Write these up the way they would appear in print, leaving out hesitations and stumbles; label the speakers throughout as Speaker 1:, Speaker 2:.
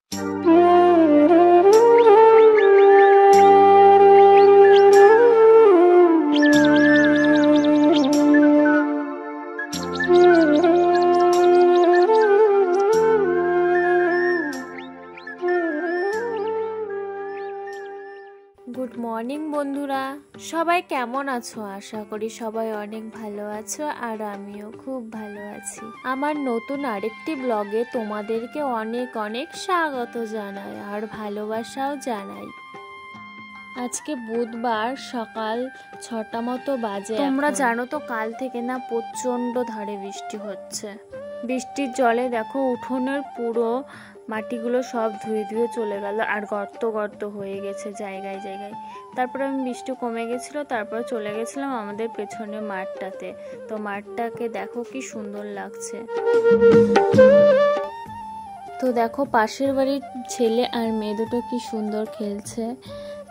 Speaker 1: Good morning বন্ধুরা, সবাই কেমন আছো? আশা করি সবাই অনেক ভালো আছো, আর আমিও খুব ভালো আছি। আমার নতুন আরেকটি ব্লগে তোমাদেরকে অনেক অনেক স্বাগত জানাই আর ভালোবাসাও জানাই। আজকে বুধবার, সকাল 6টা মতো বাজে। তোমরা জানো তো কাল থেকে না প্রচণ্ড ধারে বৃষ্টি হচ্ছে। বৃষ্টির জলে দেখো উঠোনের পুরো মাটিগুলো সব ধুয়ে ধুয়ে চলে গেল, আর গর্ত গর্ত হয়ে গেছে জায়গায় জায়গায়। তারপর আমি বৃষ্টি কমে গেছিলো, তারপর চলে গেছিলাম আমাদের পেছনে মাঠটাতে। তো মাঠটাকে দেখো কি সুন্দর লাগছে। তো দেখো পাশের বাড়ির ছেলে আর মেয়ে দুটো কি সুন্দর খেলছে।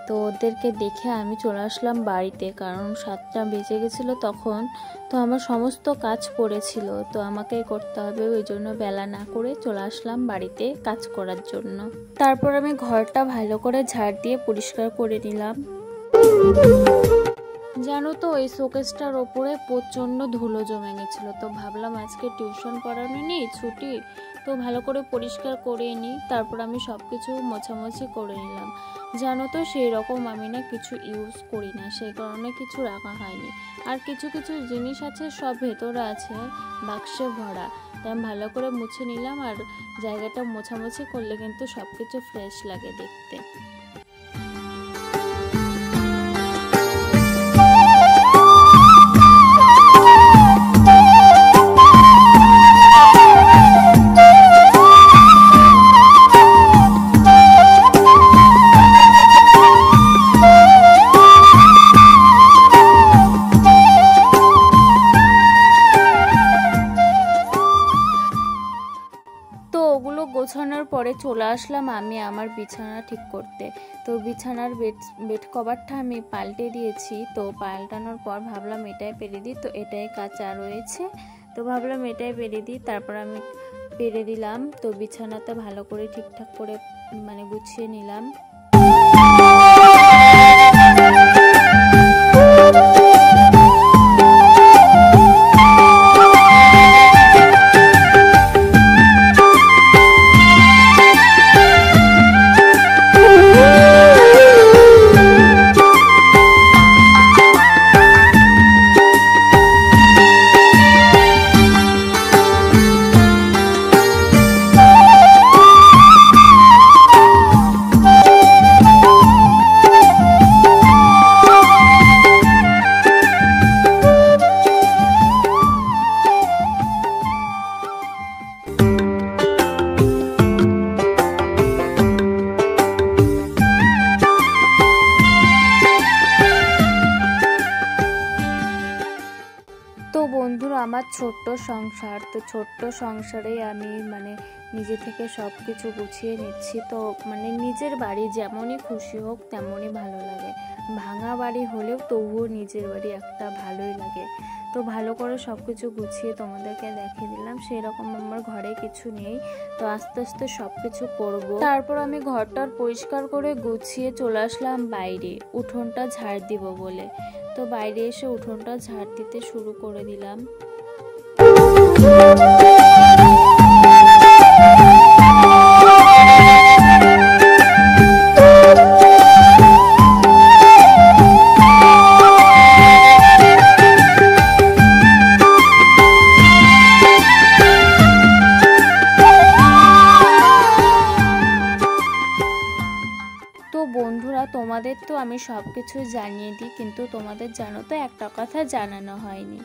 Speaker 1: তো ওদেরকে দেখে আমি চলে আসলাম বাড়িতে, কারণ 7টা বেজে গেছিলো তখন। তো আমার সমস্ত কাজ পড়েছিল, তো আমাকেই করতে হবে, ওই জন্য বেলা না করে চলে আসলাম বাড়িতে কাজ করার জন্য। তারপর আমি ঘরটা ভালো করে ঝাড় দিয়ে পরিষ্কার করে নিলাম। জানো তো এই শোকেসটার ওপরে প্রচণ্ড ধুলো জমে গেছিলো, তো ভাবলাম আজকে টিউশন পড়ানো নেই, ছুটি, তো ভালো করে পরিষ্কার করে নিই। তারপর আমি সব কিছু মোছামুছি করে নিলাম। জানো তো সেই রকম আমি না কিছু ইউজ করি না, সেই কারণে কিছু রাখা হয়নি। আর কিছু কিছু জিনিস আছে সব ভেতরে আছে বাক্সে ভরা, তাই আমি ভালো করে মুছে নিলাম। আর জায়গাটা মোছামুছি করলে কিন্তু সব কিছু ফ্রেশ লাগে দেখতে। গোছানোর পরে চলে আসলাম আমি আমার বিছানা ঠিক করতে। তো বিছানার বেড কভারটা আমি পাল্টে দিয়েছি। তো পাল্টানোর পর ভাবলাম এটাই পেরে দিই, তো এটাই কাঁচা রয়েছে, তো ভাবলাম এটাই পেরে দিই। তারপর আমি পেরে দিলাম। তো বিছানাটা ভালো করে ঠিকঠাক করে গুছিয়ে নিলাম। তো বন্ধুরা, আমার ছোট্ট সংসার, তো ছোট্ট সংসারেই আমি নিজে থেকে সব কিছু গুছিয়ে নিচ্ছি। তো নিজের বাড়ি যেমনই খুশি হোক তেমনই ভালো লাগে। ভাঙা বাড়ি হলেও তবুও নিজের বাড়ি একটা ভালোই লাগে। তো ভালো করে সব কিছু গুছিয়ে তোমাদেরকে দেখিয়ে দিলাম। সেরকম আমার ঘরে কিছু নেই, তো আস্তে আস্তে সব কিছু করবো। তারপর আমি ঘরটার পরিষ্কার করে গুছিয়ে চলে আসলাম বাইরে উঠোনটা ঝাড় দিব বলে। তো বাইরে এসে উঠোনটা ঝাড় দিতে শুরু করে দিলাম। বন্ধুরা, তোমাদের তো আমি সব কিছু জানিয়ে দিই, কিন্তু তোমাদের জানো তো একটা কথা জানানো হয়নি।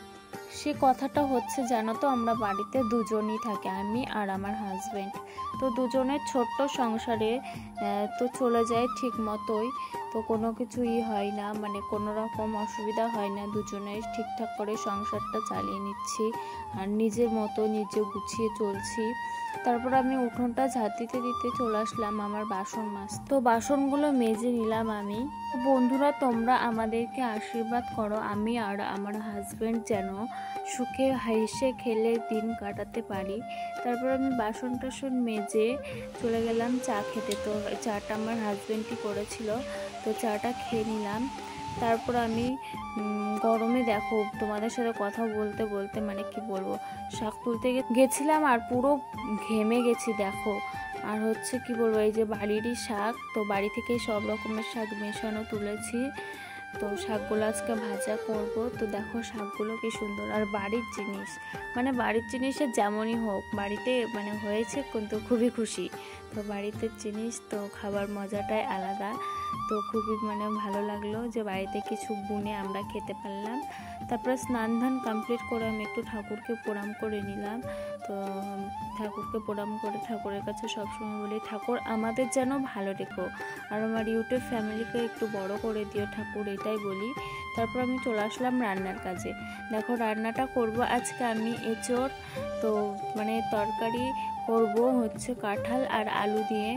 Speaker 1: সে কথাটা হচ্ছে, জানো তো আমরা বাড়িতে দুজনই থাকি, আমি আর আমার হাজব্যান্ড। তো দুজনের ছোট্ট সংসারে তো চলে যায় ঠিক মতোই। তো কোনো কিছুই হয় না, কোনো রকম অসুবিধা হয় না, দুজনেই ঠিকঠাক করে সংসারটা চালিয়ে নিচ্ছি আর নিজের মতো নিজে গুছিয়ে চলছি। তারপর আমি উঠোনটা ঝাড় দিতে দিতে চলে আসলাম আমার বাসন মাজতে। তো বাসনগুলো মেজে নিলাম আমি। বন্ধুরা, তোমরা আমাদেরকে আশীর্বাদ করো, আমি আর আমার হাজব্যান্ড যেন সুখে হেসে খেলে দিন কাটাতে পারি। তারপর আমি বাসন টাসন মেজে বেজে চলে গেলাম চা খেতে। তো চাটা আমার হাজব্যান্ডই করেছিল, তো চাটা খেয়ে নিলাম। তারপর আমি গরমে দেখো তোমাদের সাথে কথা বলতে বলতে মানে কি বলবো, শাক তুলতে গেছিলাম আর পুরো ঘেমে গেছি দেখো। আর হচ্ছে কি বলবো, এই যে বাড়িরই শাক, তো বাড়ি থেকে সব রকমের শাক মেশানো তুলেছি। তো শাকগুলো আজকে ভাজা করব। তো দেখো শাকগুলো কি সুন্দর, আর বাড়ির জিনিস, মানে বাড়ির জিনিসের যেমনই হোক বাড়িতে মানে হয়েছে কিন্তু খুবই খুশি। তো বাড়িতে জিনিস তো খাবার মজাটাই আলাদা। তো খুবই মানে ভালো লাগলো যে বাড়িতে কিছু বুনে আমরা খেতে পারলাম। তারপরে স্নান ধান কমপ্লিট করে আমি একটু ঠাকুরকে প্রণাম করে নিলাম। তো ঠাকুরকে প্রণাম করে ঠাকুরের কাছে সবসময় বলি, ঠাকুর আমাদের যেন ভালো রেখো, আর আমার ইউটিউব ফ্যামিলিকে একটু বড় করে দিও ঠাকুর, এটাই বলি। তারপর আমি চলে আসলাম রান্নার কাজে। দেখো রান্নাটা করব আজকে আমি এঁচোড়, তো মানে তরকারি করব হচ্ছে কাঁঠাল আর আলু দিয়ে।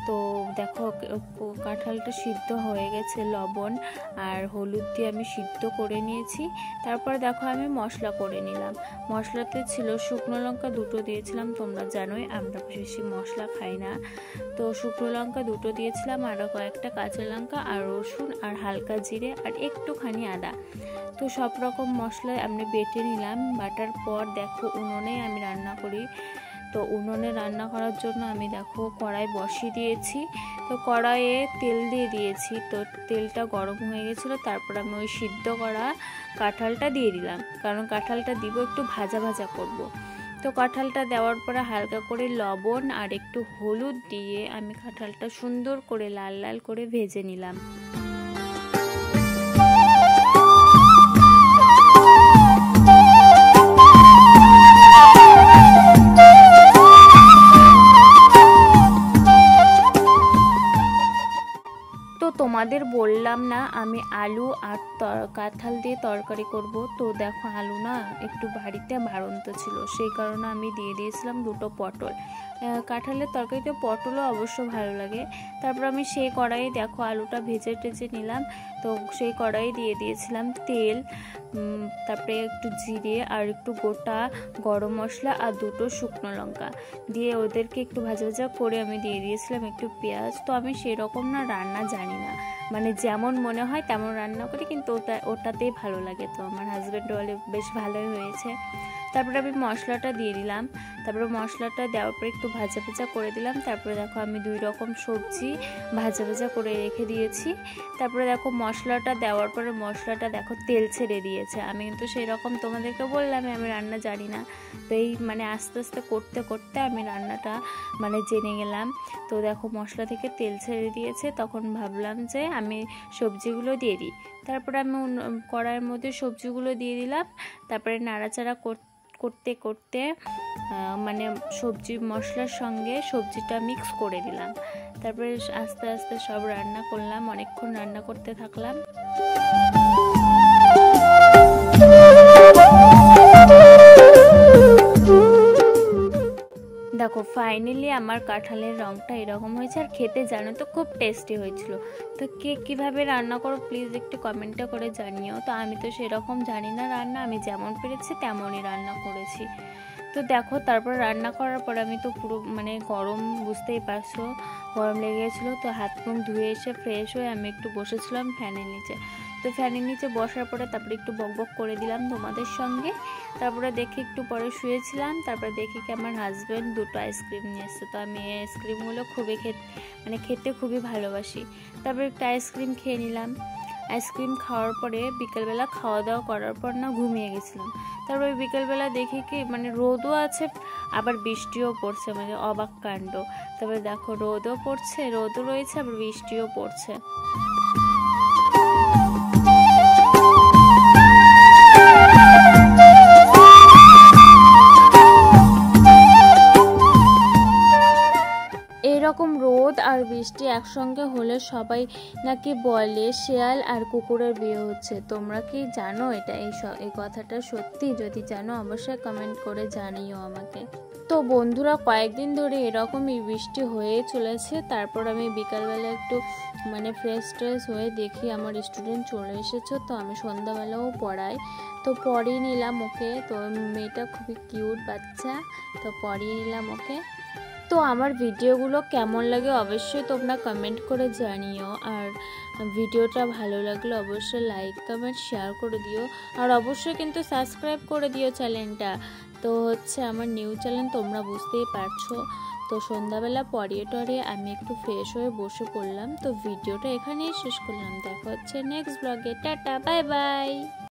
Speaker 1: তো দেখো কাঁঠালটা সিদ্ধ হয়ে গেছে, লবণ আর হলুদ দিয়ে আমি সিদ্ধ করে নিয়েছি। তারপর দেখো আমি মশলা করে নিলাম। মশলাতে ছিল শুকনো লঙ্কা 2টো দিয়েছিলাম, তোমরা জানোই আমরা বেশি মশলা খাই না। তো শুকনো লঙ্কা 2টো দিয়েছিলাম, আরও কয়েকটা কাঁচা লঙ্কা আর রসুন আর হালকা জিরে আর একটুখানি আদা। তো সব রকম মশলা আমি বেটে নিলাম। বাটার পর দেখো উনুনে আমি রান্না করি। তো উনুনে রান্না করার জন্য আমি দেখো কড়াই বসিয়ে দিয়েছি। তো কড়াইয়ে তেল দিয়ে দিয়েছি, তো তেলটা গরম হয়ে গেছিলো। তারপর আমি ওই সিদ্ধ করা কাঁঠালটা দিয়ে দিলাম, কারণ কাঁঠালটা দিব একটু ভাজা ভাজা করব। তো কাঁঠালটা দেওয়ার পরে হালকা করে লবণ আর একটু হলুদ দিয়ে আমি কাঁঠালটা সুন্দর করে লাল লাল করে ভেজে নিলাম। তোমাদের বললাম না আমি আলু আর কাঁঠাল দিয়ে তরকারি করব। তো দেখো আলু না একটু বাড়িতে বাড়ন্ত ছিল, সেই কারণে আমি দিয়ে দিয়েছিলাম 2টো পটল। কাঁঠালের তরকারিতে পটলও অবশ্য ভালো লাগে। তারপর আমি সেই কড়াইয়ে দেখো আলুটা ভেজে টেজে নিলাম। তো সেই কড়াইয়ে দিয়ে দিয়েছিলাম তেল, তারপরে একটু জিরে আর একটু গোটা গরম মশলা আর 2টো শুকনো লঙ্কা দিয়ে ওদেরকে একটু ভাজা ভাজা করে আমি দিয়ে দিয়েছিলাম একটু পেঁয়াজ। তো আমি সেরকম না রান্না জানি না, মানে যেমন মনে হয় তেমন রান্না করি, কিন্তু ওটাতেই ভালো লাগে। তো আমার হাজব্যান্ড বলে বেশ ভালোই হয়েছে। তারপরে আমি মশলাটা দিয়ে দিলাম। তারপরে মশলাটা দেওয়ার পরে একটু ভাজা ভাজা করে দিলাম। তারপরে দেখো আমি 2 রকম সবজি ভাজা ভাজা করে রেখে দিয়েছি। তারপরে দেখো মশলাটা দেওয়ার পরে মশলাটা দেখো তেল ছেড়ে দিয়েছে। আমি কিন্তু সেই রকম তোমাদেরকে বললাম আমি রান্না জানি না, তো এই মানে আস্তে আস্তে করতে করতে আমি রান্নাটা মানে জেনে গেলাম। তো দেখো মশলা থেকে তেল ছেড়ে দিয়েছে, তখন ভাবলাম যে আমি সবজিগুলো দিয়ে দিই। তারপরে আমি কড়াইয়ের মধ্যে সবজিগুলো দিয়ে দিলাম। তারপরে নাড়াচাড়া করতে করতে মানে সবজি মশলার সঙ্গে সবজিটা মিক্স করে দিলাম। তারপরে আস্তে আস্তে সব রান্না করলাম, অনেকক্ষণ রান্না করতে থাকলাম। দেখো ফাইনালি আমার কাঁঠালের রঙটা এরকম হয়েছে, আর খেতে জানো তো খুব টেস্টি হয়েছিল। তো কে কীভাবে রান্না করো প্লিজ একটু কমেন্টটা করে জানিও। তো আমি তো সেরকম জানি না রান্না, আমি যেমন পেরেছি তেমনই রান্না করেছি। তো দেখো তারপর রান্না করার পর আমি তো পুরো মানে গরম, বুঝতেই পারছো গরম লেগে গেছিলো। তো হাত মুখ ধুয়ে এসে ফ্রেশ হয়ে আমি একটু বসেছিলাম ফ্যানের নিচে। তো ফ্যানের নিচে বসার পরে তারপরে একটু বকবক করে দিলাম তোমাদের সঙ্গে। তারপরে দেখে একটু পরে শুয়েছিলাম। তারপরে দেখি কি আমার হাজব্যান্ড 2টো আইসক্রিম নিয়ে এসছে। তো আমি এই আইসক্রিমগুলো খুবই খেতে খুবই ভালোবাসি। তারপরে একটা আইসক্রিম খেয়ে নিলাম। আইসক্রিম খাওয়ার পরে বিকেলবেলা খাওয়া দাওয়া করার পর না ঘুমিয়ে গেছিলাম। তারপরে বিকেলবেলা দেখি কি মানে রোদও আছে আবার বৃষ্টিও পড়ছে, মানে অবাক কাণ্ড। তারপরে দেখো রোদও পড়ছে, রোদও রয়েছে আবার বৃষ্টিও পড়ছে। এরকম রোদ আর বৃষ্টি একসঙ্গে হলে সবাই নাকি বলে শেয়াল আর কুকুরের বিয়ে হচ্ছে। তোমরা কি জানো এটা এই কথাটা সত্যি? যদি জানো অবশ্যই কমেন্ট করে জানিও আমাকে। তো বন্ধুরা কয়েকদিন ধরে এরকমই বৃষ্টি হয়ে চলেছে। তারপর আমি বিকালবেলা একটু মানে ফ্রেশ হয়ে দেখি আমার স্টুডেন্ট চলে এসেছে। তো আমি সন্ধ্যাবেলাও পড়াই, তো পড়িয়ে নিলাম ওকে। তো মেয়েটা খুবই কিউট বাচ্চা, তো পড়িয়ে নিলাম ওকে। তো আমার ভিডিওগুলো কেমন লাগে অবশ্যই তোমরা কমেন্ট করে জানিও, আর ভিডিওটা ভালো লাগলে অবশ্যই লাইক কমেন্ট শেয়ার করে দিও, আর অবশ্যই কিন্তু সাবস্ক্রাইব করে দিও চ্যানেলটা। তো হচ্ছে আমার নিউ চ্যানেল, তোমরা বুঝতেই পারছো। তো সন্ধ্যাবেলা পরিয়ে টরিয়ে আমি একটু ফ্রেশ হয়ে বসে পড়লাম। তো ভিডিওটা এখানেই শেষ করলাম, দেখা হচ্ছে নেক্সট ব্লগে। Tata, bye bye.